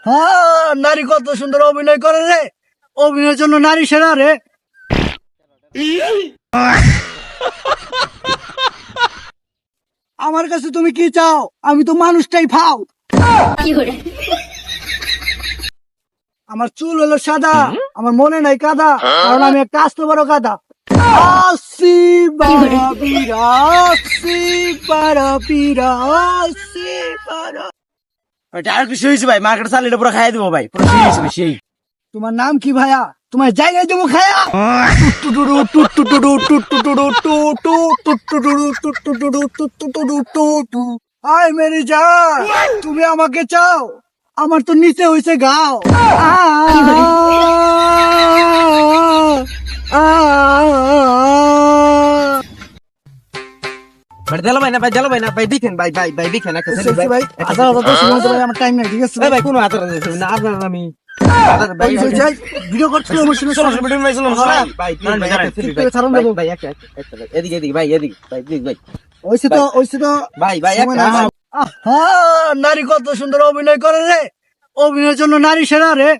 হ্যাঁ, নারী কত সুন্দর অভিনয় করে রে, অভিনয়ের জন্য নারী সেরা রে। আমার কাছে তুমি কি চাও? আমি তো মানুষটাই ফাও। আমার চুল হলো সাদা, আমার মনে নাই কাদা, কারণ আমি একটা আস্ত বড় কাদা। আসি বারাবিরা, আসি বারাবিরা, আসি বারা। আর কিছু হয়েছে ভাই, মার্কেট চালিয়ে পুরো খাই দেবো ভাই, পুরো সেই হিসেবে সেই। তোমার নাম কি ভাইয়া? তোমার জায়গায় দেবো খায়া। আয় মেরি জান, তুমি আমাকে চাও, আমার তো নিচে হইছে গাও। ভাই জ্বালো ভাই না, ভাই জ্বালো ভাই না, ভাই দেখেন ভাই, ভাই ভাই দেখেন একটা ছেলে ভাই। ভাই আধা আধা দশ মিনিট ভাই, আমার টাইম নাই, ঠিক আছে ভাই ভাই কোনো হাতের না, আপনার আমি ভাই ভিডিও করতে আমার সঙ্গে চলো শুনুন ভাই, চলো ভাই ভাই ছাড়ুন দেবো। ভাই একটা এদিকে এদিকে ভাই, এদিকে ভাই প্লিজ ভাই ওইসে তো ভাই ভাই সময় নাই ভাই। আহা, নারী কত সুন্দর অভিনয় করে রে, অভিনয়ের জন্য নারী সেরা রে।